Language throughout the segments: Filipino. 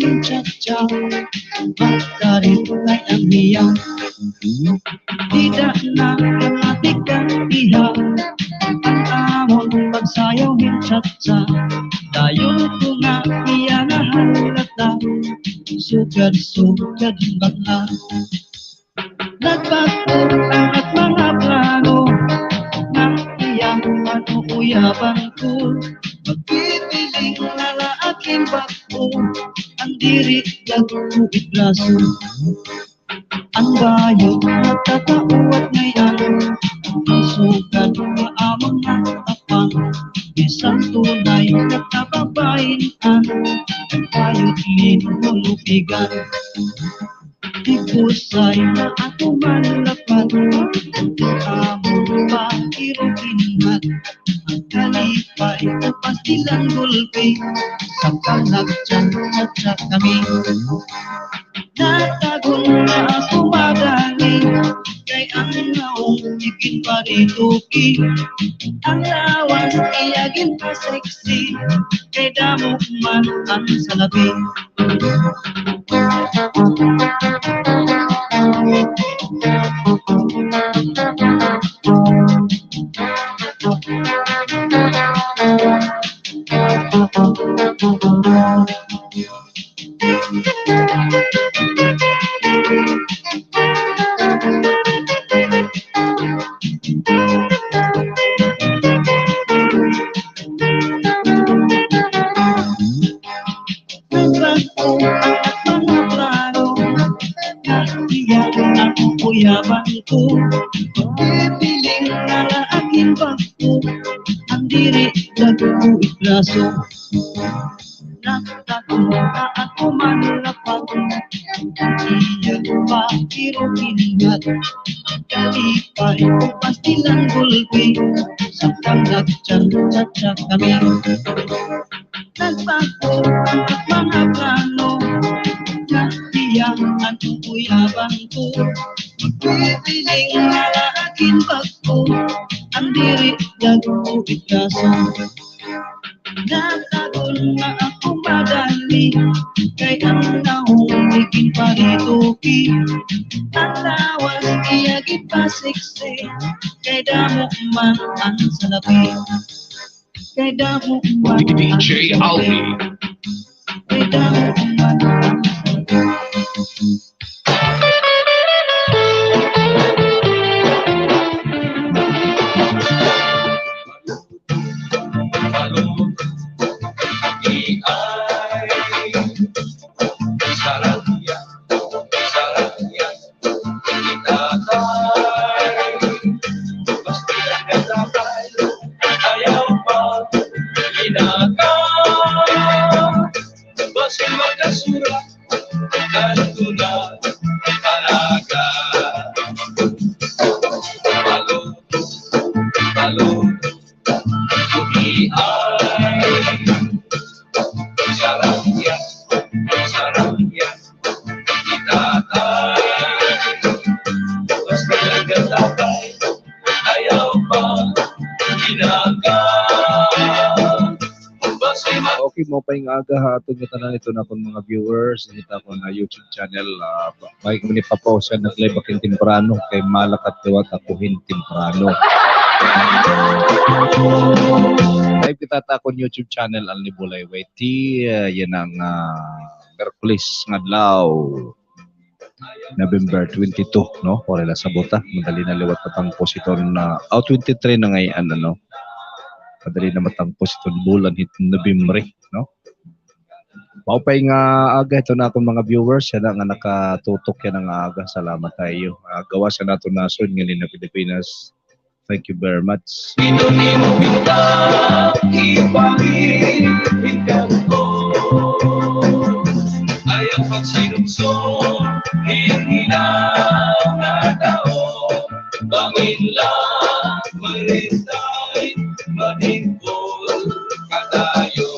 hincaca Magkarit ay ang niya Tidak na matikan iha Ang amon pagsayaw hincaca Dayon ko na iya na halata Sugad-sugad bangla Nagbago ang at mga plano Nang iyang manuuyaban ko Magpipiling lalaaking bako Ang diri nag-uwit braso Ang bayo nagtatauat ngayon Ang sugat na amang natapang Isang tunay na kababayan Ang bayot linulubigan Ipusay na ako manlapat Ang among pakiruginat Ang kalipay na pastilang gulpi Sa kalagtyan at sa kami Natagon na ako madali Kay ang naong igin parituki Ang lawan iyagin pa sexy Kay damok man ang salabi Kuyaban ko, pipiling na laaking bako Ang diri nag-uwit braso Nagtago na ako manlapat Iyang pakiruginat Kalipay o pastilang gulpi Sa kalagtyan at kami Nagbago ang mga plano Iyang kuyaban ko Magpipiling na laaking bako Ang diri nag-uwit braso Natagon na ako madali Kay ang naong igin parituki Ang lawas iyagin pa siksi Kay damok man ang salapi Kay damok man ang DJ Alvi Kay damok man ang salapi Okay mo pa yung aga ha atong tanan ito na akong mga viewers dito ako na YouTube channel may kami pa-post na live aking temprano kay malakat tiwat ako temprano. Live kita ta akong YouTube channel ang Libulay YT yan ang Merkulis ngadlaw November 22 no ora la sabota madali na liwat patang positon na 23 na ngayon ano madali na matangpos itong bulan hit November, no? Maupay nga aga ito na akong mga viewers, yan nga nakatutok yan ang aga. Salamat tayo. Gawa sa nato nasod ngayon na Pilipinas. Thank you very much. Ayaw pagsinungsong, hindi na natao, bangin lang, marintay, maningkol ka tayo.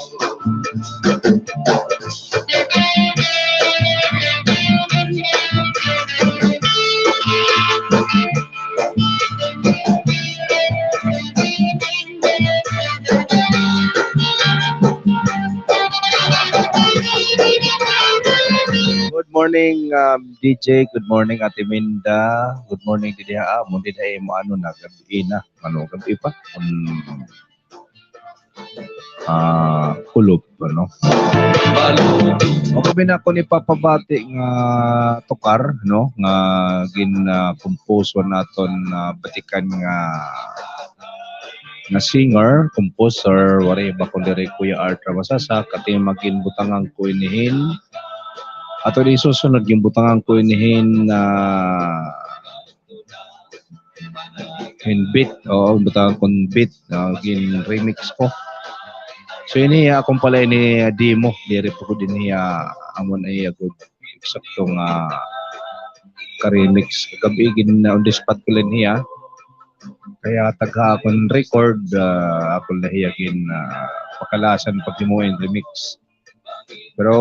morning DJ, good morning Ate Minda, good morning Didi Amo, Didi mo ano na, gabi na, ano, gabi pa, kulop, ano. Okay na ako ni papabati nga tukar, no, nga gin-compose naton batikan nga singer, composer, wari ba ko diri Kuya Art Ramasasa, kati magin butangang ko inihin. Ato di susunod yung butangang ko inihin na beat, o butangang kong beat, gin remix ko. So ini akong pala ini demo, diri po ko din niya amon ay good eksaktong ka-remix gabi gin on the spot ko lang niya. Kaya tagha akong record akong lahiyagin pakalasan pag himuin remix. Pero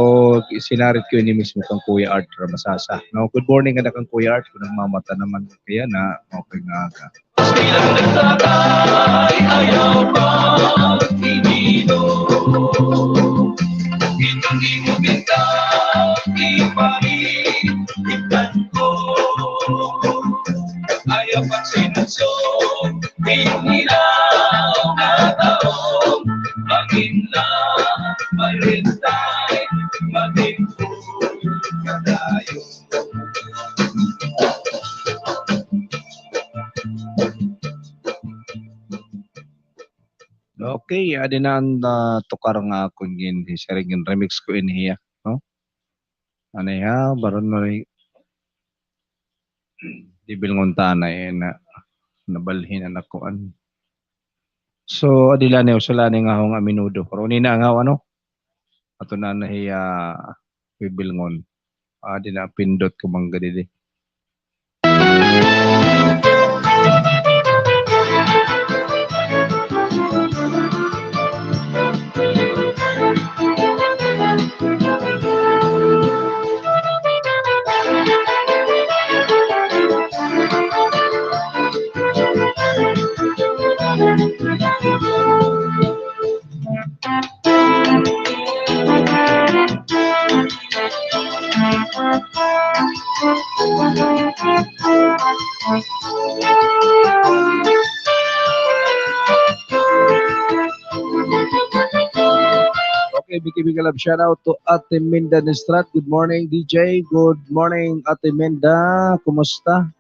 sinarit ko ini mismo kang Kuya Art Ramasasa. No, good morning anak kang Kuya Art, kung nagmamata naman kaya na okay nga ka. Ayaw pa tinido itong imubinta ipanitan ko ayaw pa sinunso pinilaw na taong maginlang marintay magingkul kadayo. Okay, adinan tukar nga kung yun, sharing remix ko in here, no? Ano ya, baron mo di bilngonta na nabalhin na nakuan. So, adilane usulane nga akong aminudo. Pero nina nga ano, ato na nahiya bibilngon. Adina pindot ko mangga didi. Okay, big love shout out to Ate Minda Nestrat. Good morning DJ. Good morning Ate Minda. Kumusta?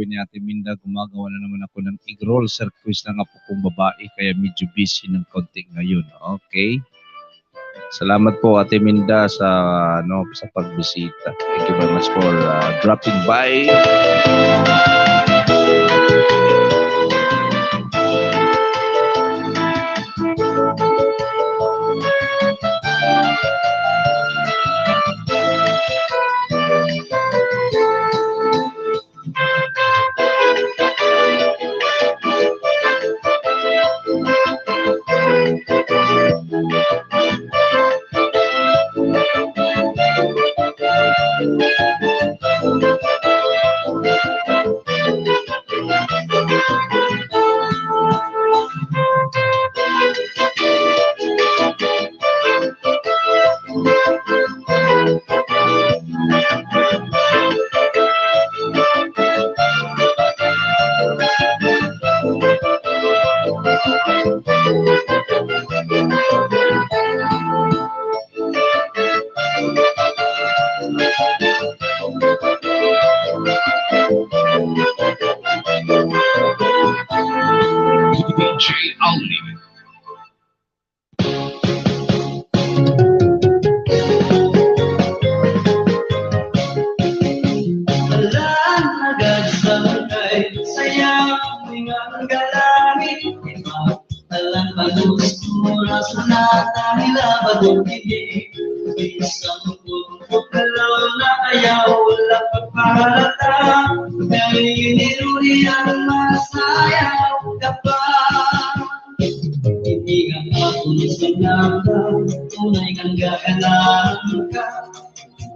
sabi ni Ate Minda, gumagawa na naman ako ng egg roll. Sir, quiz na nga po kong babae, kaya medyo busy ng konti ngayon. Okay. Salamat po Ate Minda sa pagbisita. Thank you very much for dropping by. DJ Auli.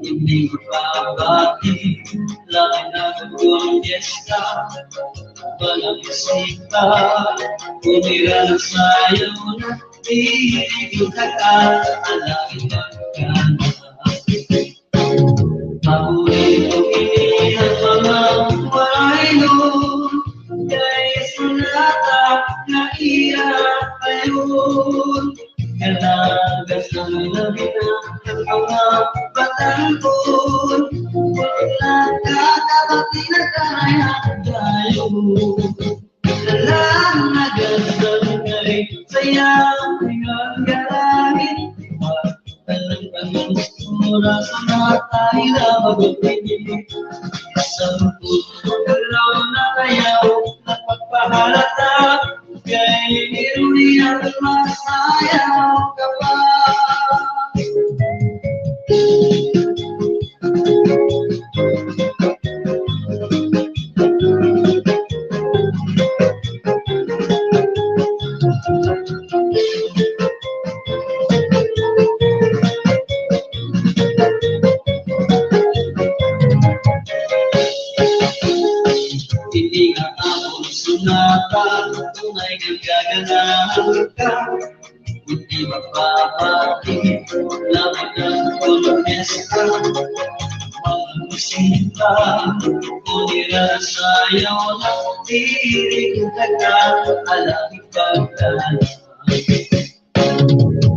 Hindi mapabati, laki na kagawang fiesta, walang isita, kumira na sayo na titigil ka ka, alangin magkana. Paborito inihan mga buhay nun, kay sunata na iyak ayun. Kalagas ng labina ng mga batang kun, wala kakabati na kaya tayo. Kalanagas ng ngay, sayang ang galangin, talang pag-ustura sa mata, ilabag tingin. Isang puso galaw na kayaw na pagpahalata, kay irunihan masayaw ka pa. Hindi ka ako sunata, tunay kang gaganahan ka. Hindi mapapati, lapit ng kolonyesta. Mga musika, kunira sayaw na tiring ka, alangin pagkana.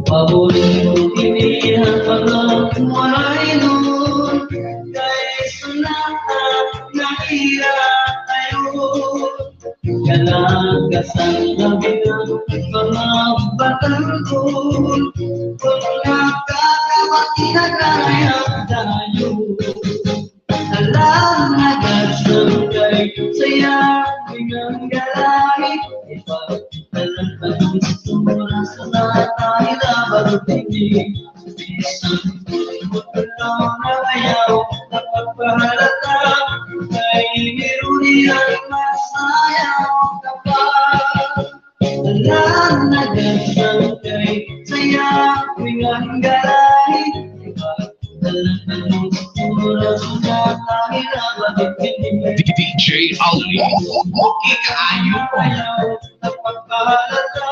Paborito inihan mga buhay nun, kay sunata na hirap ayun. Kalagas ang gabi ng mga batang kun, kung nakakabati na kaya tayo. Kalanagas ng kay sayang ang galangit, ipagdalang pag-ustura sa natay labag tingin. Isang pagkalaw na ayaw na pagpahalata, kay nirunihan masayaw ka pa. Kalanagas ng kay sayang ang galangit, ipagdalang pag-ustura sa natay labag tingin. DJ Auli. Ikaayo ko. Ayaw na pagpahalata,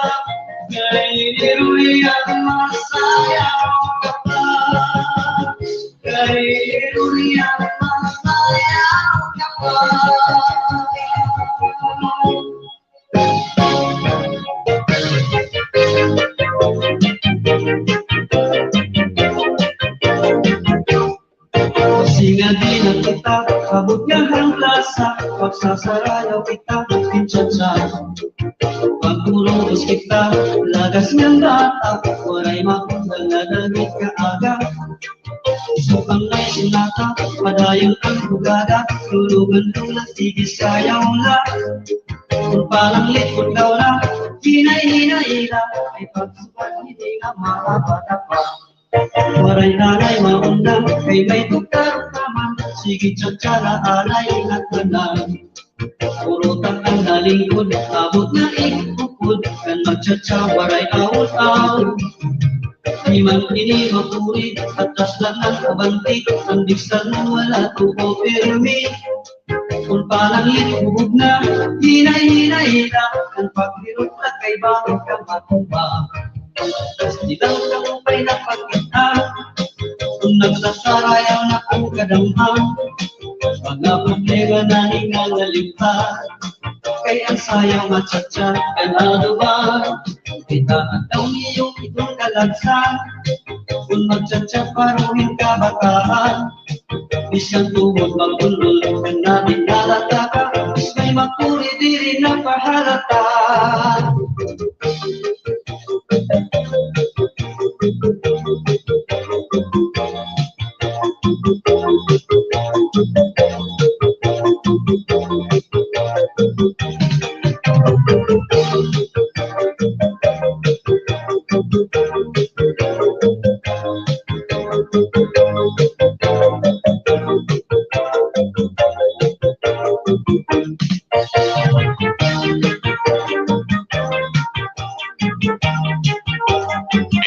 kay nirunihan masayaw ka pa. Kay nirunihan masayaw ka pa. Singa din ang kita, abot niya ang plasa, pagsasarayaw kita Kinsa-tsa pagkulong kita lagas ng bata waray makundal na dagit kaaga Sukang may sinata padayang ang bugada lulugan tulat tigis sayaw la kung palang likod daw na hinay-hinay-ila ay pagsukat hindi na makabata pa waray nanay maundang kay may tukar naman sige tsatsala alay at manang Urutan ang nalingkod, abot na ikukod kan magtsatsa, waray awot-awot Di man ini mapuri, atas lang ang kabanti Ang bigsan mo wala tuko pirmi Kung palang likubog na, hinay-hinay-hila Ang pagbirot na kay bakit ka matumba Di lang kamumpay na pagkita Kung nagsasarayaw na ang kadamhang Mga problema na hinangalimpan Kay ang sayang matsatsa Kanado ba? Kita at daw niyong itong kalagsan Kung matsatsa paruhin kabataan Bisyang tumod magulol Kung namin nalataka Is may makuri diri na pahalata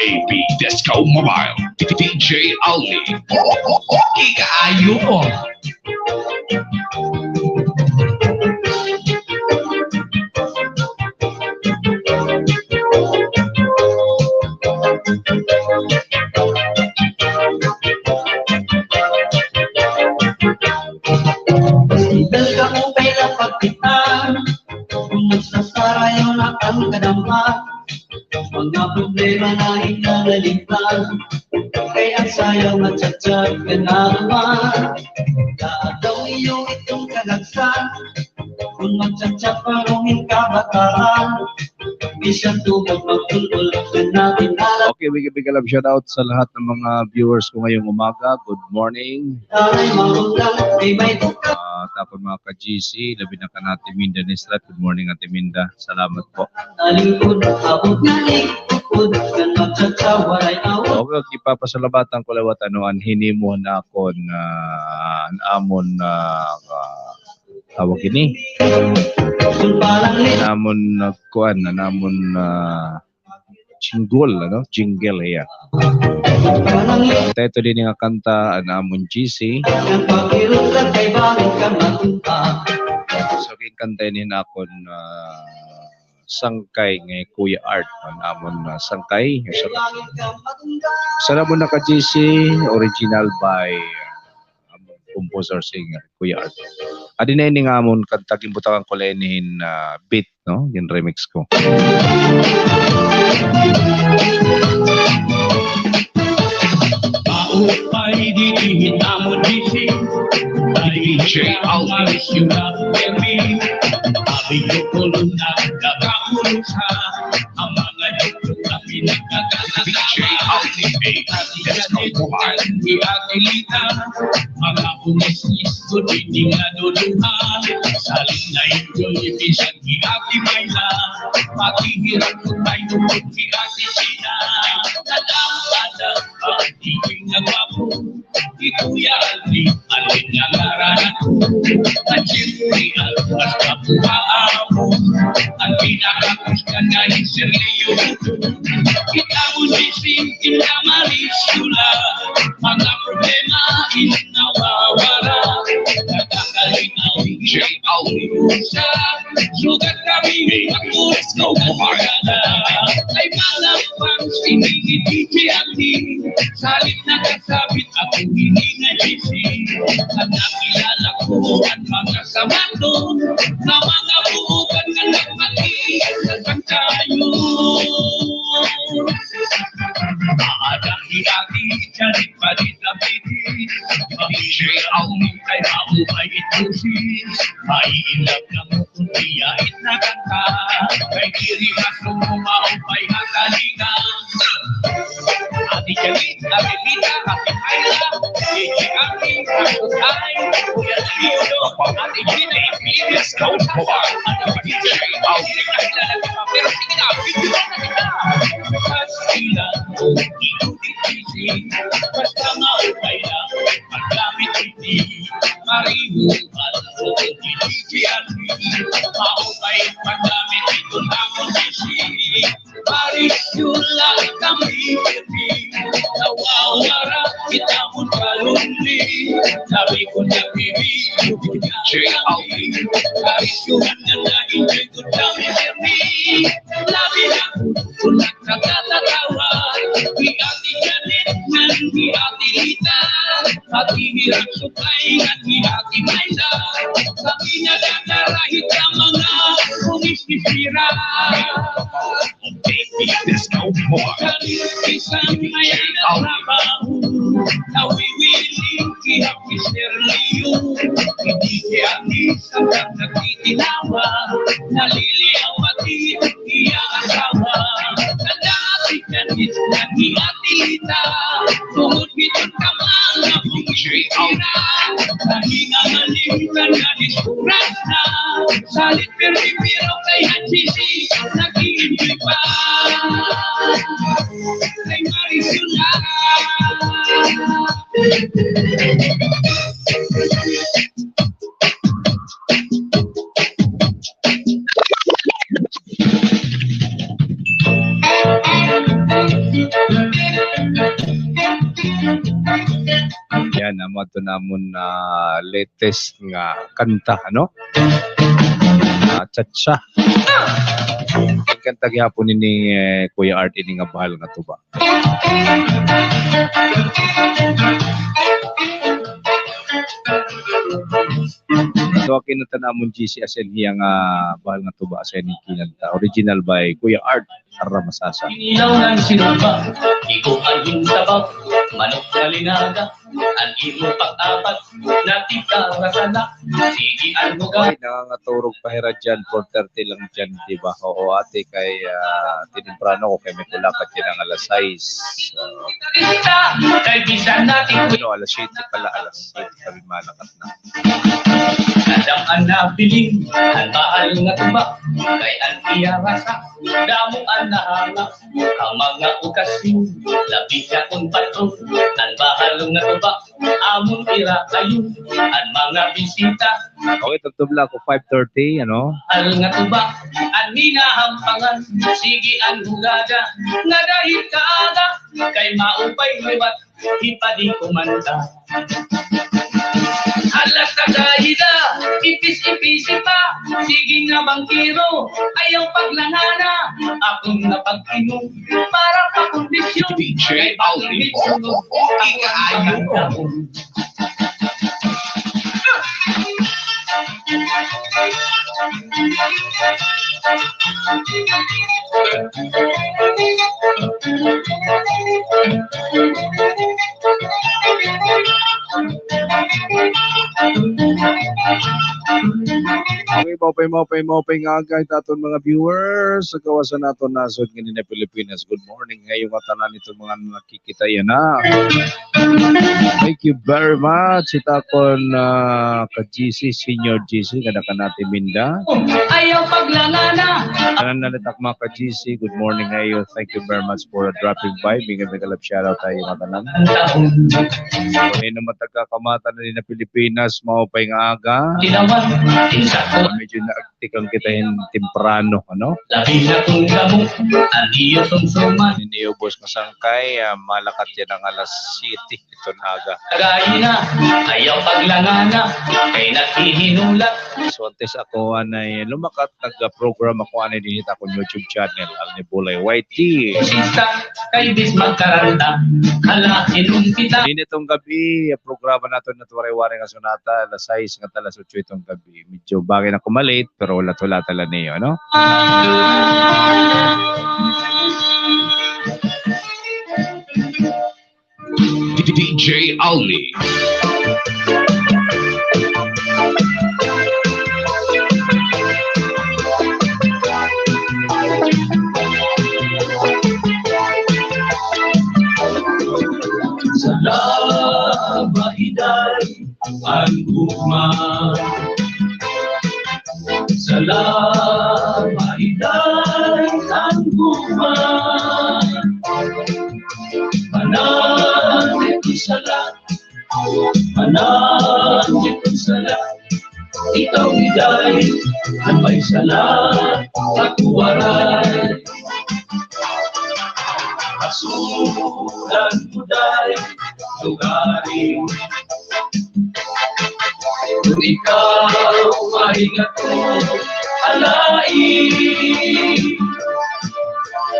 AB Disco Mobile, DJ Ali. Ikaayo po. Sigal ka mo kaya pagkitan Kung nagsasarayaw na ang kadamhan Mga problema na hinangalimpan Kay ang sayaw matsatsag ka na naman Daadaw iyo itong kalagsan Kung magtsatsak parungin kabataan Bisyang tumag magtulol ka natin alam Okay, big love shout out sa lahat ng mga viewers ko ngayong umaga. Good morning. Tanay maundang ay may tukap Tapos mga ka-GC, labi na ka natin Minda Nisrat. Good morning Ate Minda. Salamat po. Nalingkod, abot na ikukod Kan magtsatsa, waray awot Okay, ipapasalabatan ko lawat ano, hinimo na ako na amon tawag ini. Kung parang Namon kuan, namon jingle, ano? Jingle ya. parang Ito din nga kanta namon GC. Ang pagkirot lang kay bakit ka matumpa So king kanta ni na akon sangkay nga Kuya Art, namon sangkay. So, Langit ka matunda sa namon na ka GC, original by composer singer Kuya Art. Adi na ini nga amon kanta gimbutakan ko lenihin beat, no? Yung remix ko. Maupay di kita mo disi DJ Ali. Abi ko kulong na nagkakulusa Ang mga dito na pinagkakalasan DJ Ali. Disco Mobile. Di atilita Mga pumisnis ko di nga duluha Salin na ito ibisang hiati may na Pakihirap ko tayo kung hiati sina Kadang-kadang pag-ibig na gwapo Di Kuya Ali, alin nga ngaranan ko At siyempre ang mas kapuhaan mo Ang pinakakusta nga isirliyo Kita mo dising, kita malisula Mga problema inawawala Nagkakalinaw DJ Ali. sa sugat kami Pagkulis ko magagana Ay malapang sinigit-iti Salit na kasabit akong hininga-isi At nakilala ko ang mga samato Na mga buukan na nagmatisan tayo Maadang-hiyati, charit-palit na piti DJ Ali. Ay maumay itusi Maiilap na mo kung tiyait na kanta. Kay diri masumumao pa'y hatalinga. Ati Jalit, Ati Lita, Ati Ayla, Ati Aki, Ati Ay, Kuya Lito, Ati Gina, Let's go mobile. DJ Alvin. pero sige na, video na kita. Sila, ikuti-titi, basta maupay na, maglamit-titi, maribukan, hindi-titi-ati, maupay, maglamit ito na mo sisi, marisula kami, nawawara, kita mo kalunli, sabi ko na bibi, DJ Alvin. marisula na hindi ko kami sirmi, labi na tulad na katatawa, di ati Janet, di ati Lita, ati hirap sukay, di ati Mayla, sabi niya nakarahit ang mga kumisisira. Baby Disco Mobile. Isang may trabaho, nawiwiling kihapis nirliyo, hindi kihapis hanggang nagtitinawa, naliliyaw at iya asawa, nadati kanit na hiatita, tungod hitong kamang na pumisira, nahingangalim ka na diskuras na, salit pero kay Hansisi, nag-iimpi pa, kay Marisula. Yan ang mga namon na latest nga kanta, ano? Chacha. Ang kanta gihapon ni Kuya Art ini nga bahal nga tuba. So akin na tanamon GC asen hiyang bahal nga tuba asen ni kinanta. Original by Kuya Art Ramasasa. Inilaw ng sinaba, iko ang yung tabak, manok na linaga, ang imo pang-apat, natika rasana, sige ang muga. Okay, nangangaturog pahira dyan, 4:30 lang dyan, di ba? Oo, ate, kay tinimprano ko, kay may kulakat yan ang alas 6. Kay bisan natin Ano, alas 7 pala, alas 7, sabi malakat na. Kadang ang nabiling, ang mahal nga tuba, kay ang iya rasa, damo ang nahanga, ang mga okasyon, labi ka kung pato, ang mahal nga tuba, amon ira kayo, ang mga bisita, Okay, tagtubla ko 5:30, ano? mahal nga tuba, ang minahampangan, sige ang hugada, nga dahil kaaga, kay maupay liwat, ipadi kumanda. Alas kagayida, ipis-ipisi pa, sige nga bangkiro, ayaw paglangana, akong napag-inom, para pakondisyon, DJ Alvin. ikaayon ako. Okay, maupay nga guys aton mga viewers sa kawasan naton nasod ngayon na Pilipinas. Good morning ngayong tanan nito mga nakikita yan na. Thank you very much. Ita kon ka-GC, Senior GC, kada ka natin minda. Ayaw paglangana, Tanan na litak mga ka-GC. Good morning ngayon. Thank you very much for dropping by. Bigyan may kalap shoutout tayo mga tanan. ang taon, Ngayon naman tagkakamata na na Pilipinas, maupay nga aga. tinawan, insako, Medyo naagtikang kitahin temprano, ano? labi na kung gamo, ang iyo sumsuman, Niniubos nga sangkay, malakat yan ang alas 7 ito na aga. kagayi na, ayaw paglangana, kay naghihinulat, So antes ako anay lumakat, nag-program ako anay din akong YouTube channel, Alni Bulay YT. sista, kay bis magkaranta, hala, inong kita, Din itong gabi, programa nato na tuwari-wari nga sonata, alas 6 nga alas 8 itong gabi. Medyo bagay na kumalit, pero wala-wala tala niyo, no? DJ Alni. gugma. Salamat iday ang gugma. Manan ito salat, manan ito salat. Ikaw iday ang may salat at waray. Asulan mo day lugarin. Kung ikaw maingat mo alain,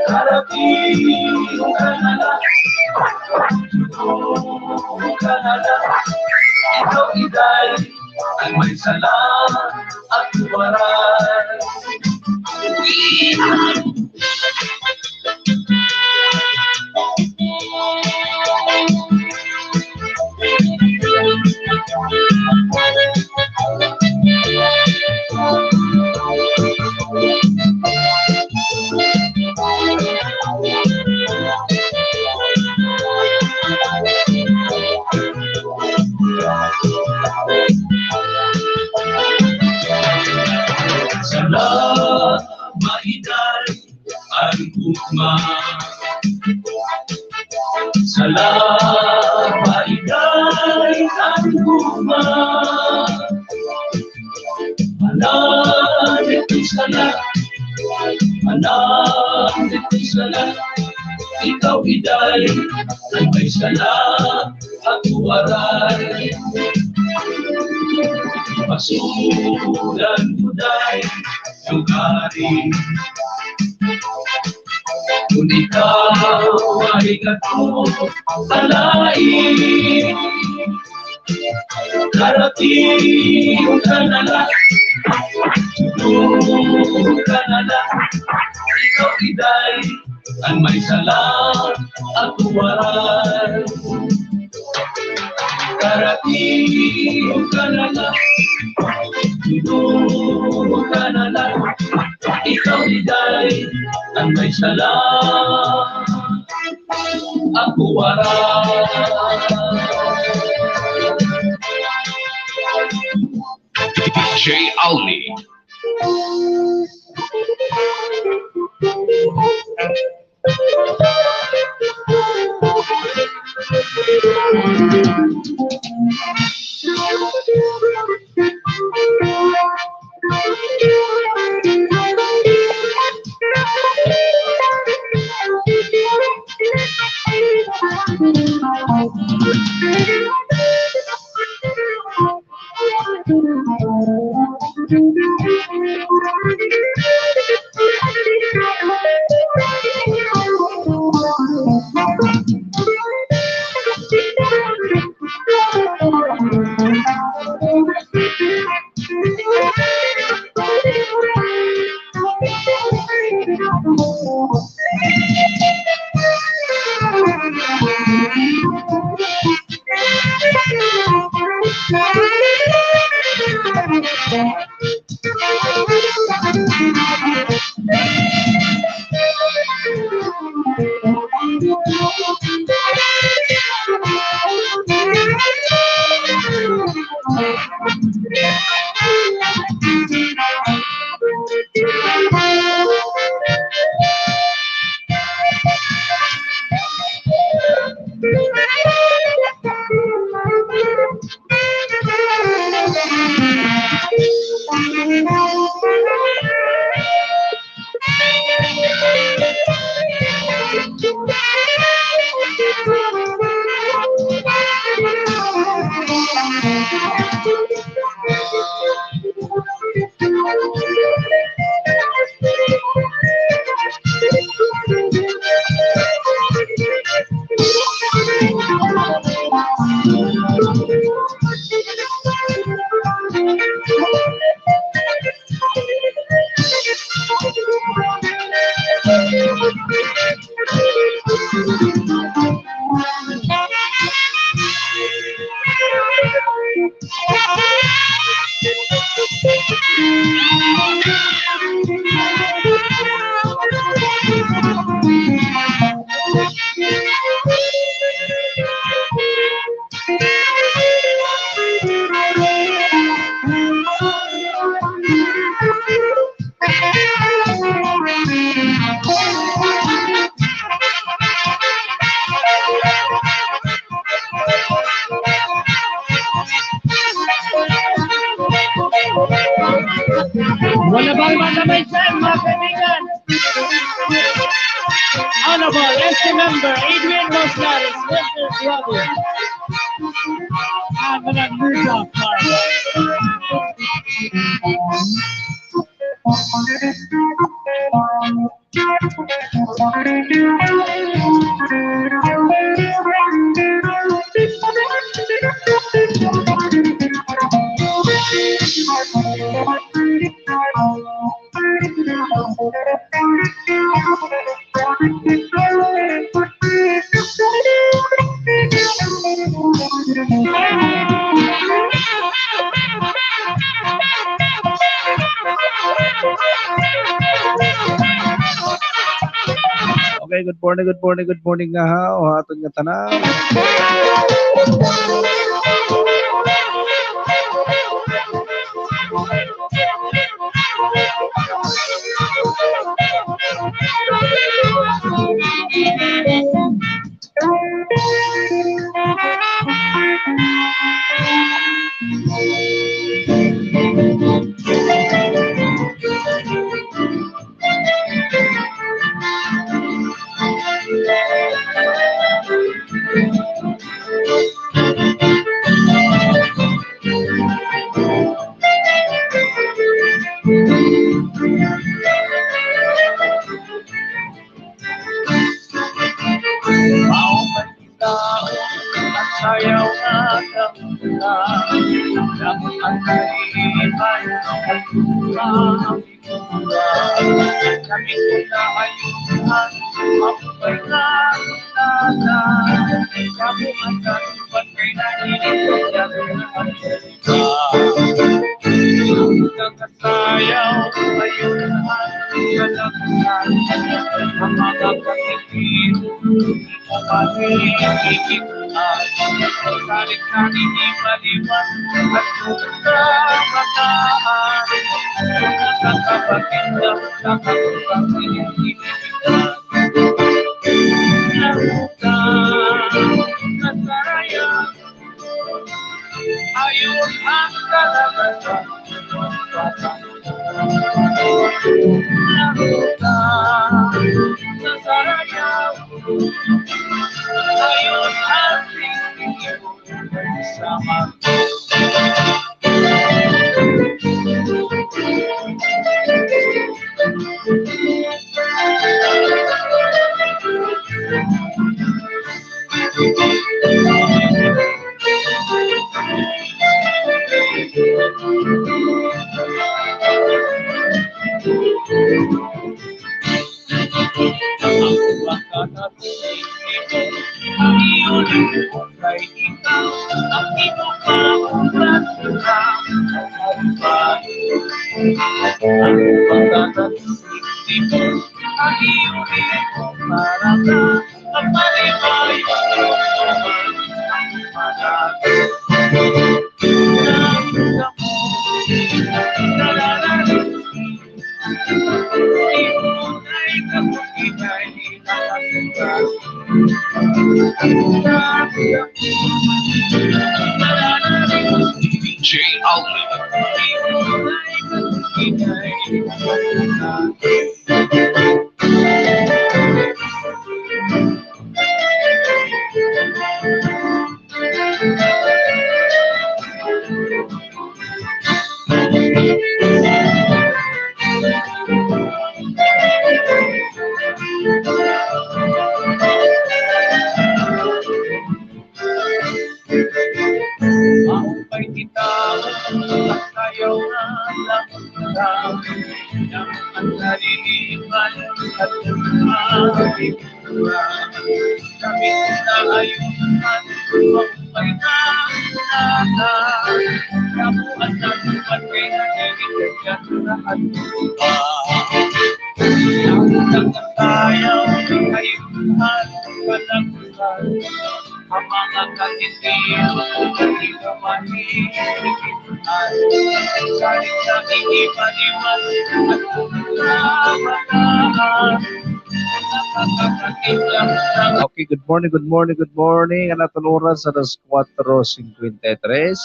karapin ka na lang, ka na lang. Ikaw iday ang may salat at waray. Salat maiday ang gugma. Salat maiday ang gugma. Manan ito'y salat, manan ito'y salat. Ikaw iday ay may salat at waray. Pasulan mo day lugarin. Kung ikaw ay gato alain, karating ka na lang, tulong ka na lang. Ikaw iday ang may salat at waray. Karating ka na lang, tulong ka na lang. Ikaw iday ang may salat at waray. DJ Alni. na may time, mga kaibigan. Honorable SC Member Adrian Rosales, Mr. Bravo. And Madam Mirza Parva. Okay, good morning nga ha. O aton nga tanan. Sayaw na damdala, dapat ang kaiban at kultura. Kami ko na ayuhan, mapapay na nana. Kamu ang kanupan kay nakinig at nakasayaw, ayuhan, kalagsan, ang mga kapitid, pumahigigit. Salit-salit di maliwan at pagkakataan nakakapagin na nakakapagin nasaraya ayun ang kalagasan nasaraya ayun ang sama. Ang iyong kay ikaw, ang iyong paulat na ang pagkakasisip mo, ang iyong para ka, ang malibay, ang malaki. Nang mo, nalalalim, iyong ay kapagigay, nakakagay. DJ Alvin. Mahupay kita at kayaw na lang ng ang narilipan at lumabigura. Kami na ayunan, mahupay na lahat. Kamuhan na tuman kay nagigit na at lupa. Ang tayaw ay ayunan, palagutan. Ang mga katitiyan ay kamahihigit kahit na iipan-ipan at kumulabataan. Okay, good morning. Ang aton oras sa 4:53.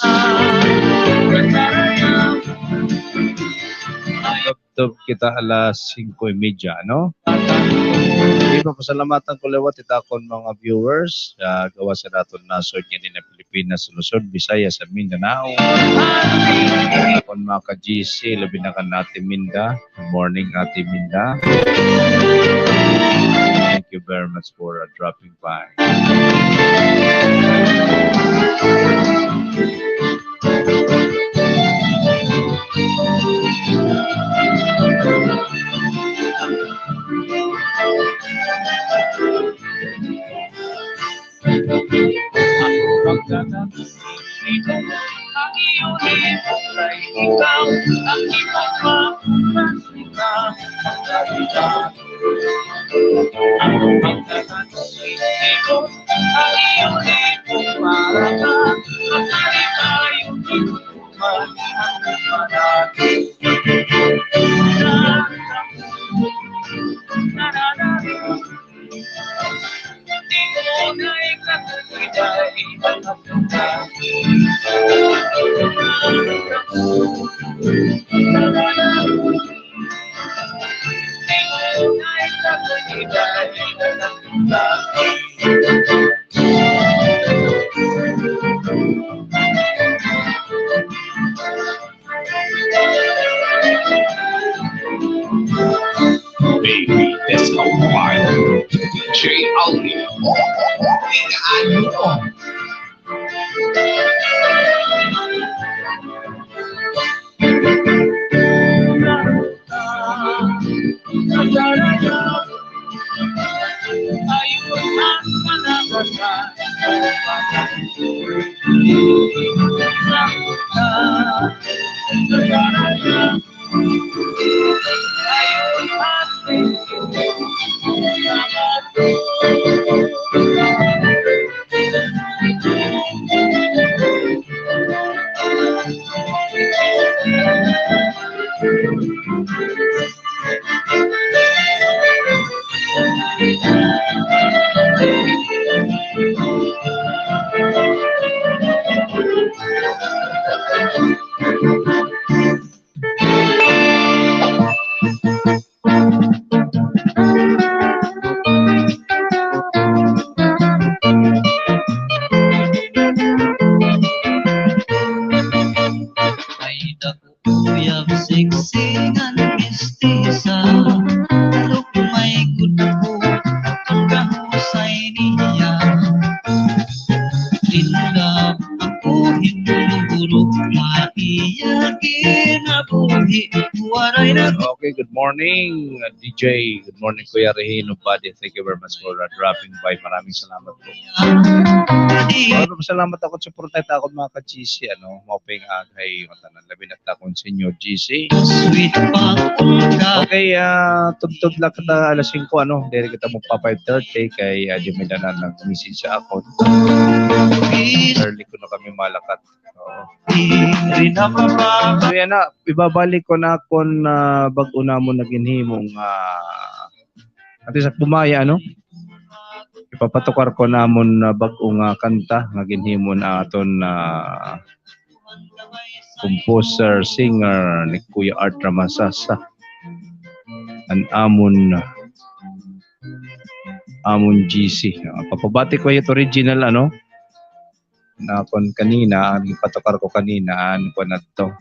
YouTube kita alas 5:30, no? Okay, pasalamatan ko lewat itakon mga viewers. Gawa sa naton nasod niya din na Pilipinas, Luzon, Visayas, sa Mindanao. Itakon mga ka-GC, labi na kan Ate Minda. Good morning, Ate Minda. Thank you very much for dropping by. Baby, let's go wild. DJ Alvin. Okay, good morning, DJ. Good morning, Kuya Regino Buddy. Thank you very much for dropping by. Maraming salamat po. Salamat ako sa protect ako mga ka-GC. Mauping agay. Labi na akong senior GC. Okay, tugtog lang kita alas 5. Dili kita magpa 5:30 kay Jimena na nag-message sa ako. Early ko na kami malakat. So yan na, ibabalik ko na kung bago na mo naginhimong ati sa pumaya, ipapatukar ko namon bagong kanta nga ginhimo na aton composer, singer ni Kuya Art Ramasasa. An amon GC. Papabati ko yung original na kon kanina, ipatukar ko kanina ko na to.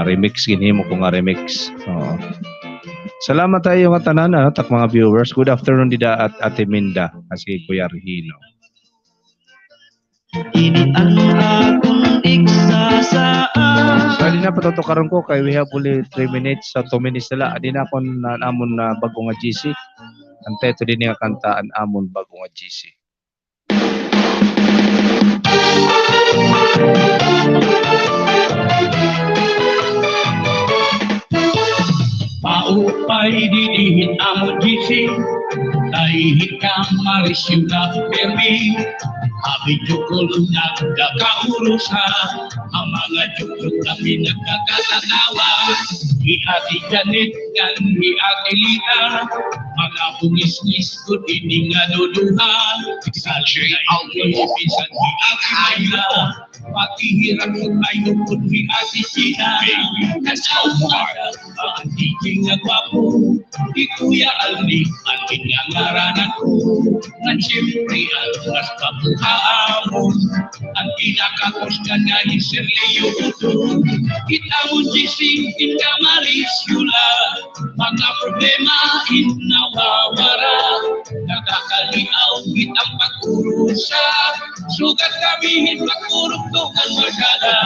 Remix ginhimo ko nga remix. Salamat tayo mga tanan tak mga viewers. Good afternoon dida at Ate Minda kasi Kuya Regino. Ini ang akong iksasaan. Dali na patutukaron ko kay we have only 3 minutes sa 2 minutes nila. Adi na akong amon na bago nga GC. Antay to din nga kantaan amon bago nga GC. Paupay didihit amo GC, tahihit ka marisim na permi. Abi jukul nagkakaurusa, ang mga jukul kami nagkakatanawa. Ati Janet kan ati Lita, mga bungis-ngis ko din nga duduha. Sa siya ang pisan ati Ayla, pati hirap ko tayo kung di ati sina. Kasawada ang DJ nga gwapo, di Kuya Aldi, ang ingangaranan ko. Ngan siyempre ang mas kapuhaamon, ang pinakakusga nga ni Sir Leo Udo. Kita mo gising, kita marisula, mga problema inawawara. Nakakaliaw kitang pag-urusa, sugat kami hitpag-urog doon magada.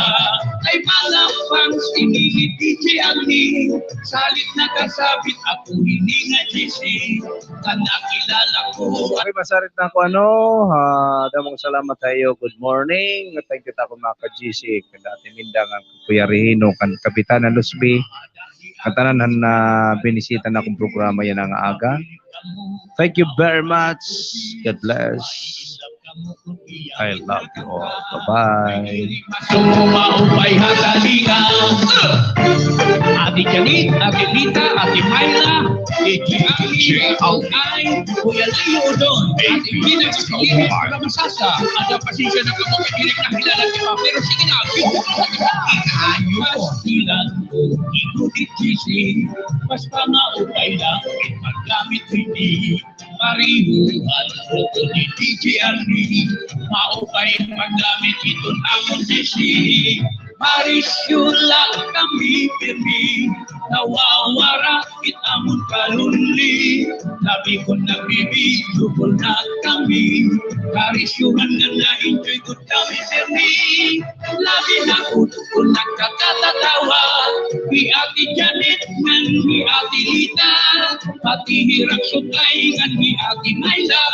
Ay mga fans, iningit DJ Agni, salit na kasabit ako hindi nga GC, kan nakilala ko. Okay, masarit na ako damang salamat tayo. Good morning. Thank you tako mga ka-GC. Kadati mindang ang Kuya Rehino, kan Kapitan Lusby. Katanan na binisita na akong programa yan ang aga. Thank you very much. God bless. I love you all. Bye-bye. Sumaupay hatalinga. Ate Janet, Ate Lita, Ate Myla, DJ Alay, Kuya Leo Udon, Ate Mina Kasilinis, Para Masasa, Ada pasensya na kamo kagilik na kilala kita, pero sige na, ayos sila ko, ikutit sisi, mas pangaupay lang, paggamit hindi, marihuan ko ni DJ Alay, maupay paggamit itong amon sisi, Marisyula kami pirmi, nawawara itamon kalunli. Labi ko nagbibi, tubol na kami. Marisyuhan na na-enjoy ko kami pirmi. Labi na ko nagkakatatawa. Ni Ate Janet ngan ni Ate Lita, pati hirap sukay ngan ni Ate Myla.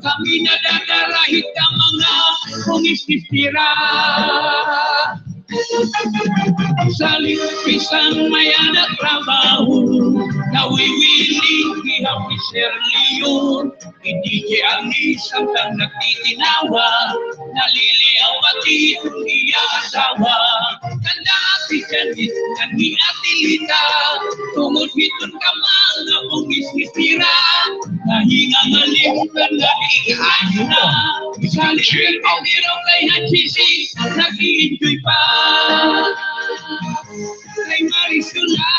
Kami nadadarahit ka mga kumisistira. Saling pisang maya na trabaho, nawiwiling ihap ni Sir Leo, hindi ang isang kang nagtitinawa, naliliyaw pati kung iya asawa. Kanda Ate Janet, kani Ate Lita, tungod hiton ka mga umisisira, nahinga ngalimutan na ihayo na. Saling pagiraw kay Hachisi, nag-i-enjoy pa. Kay Marisula,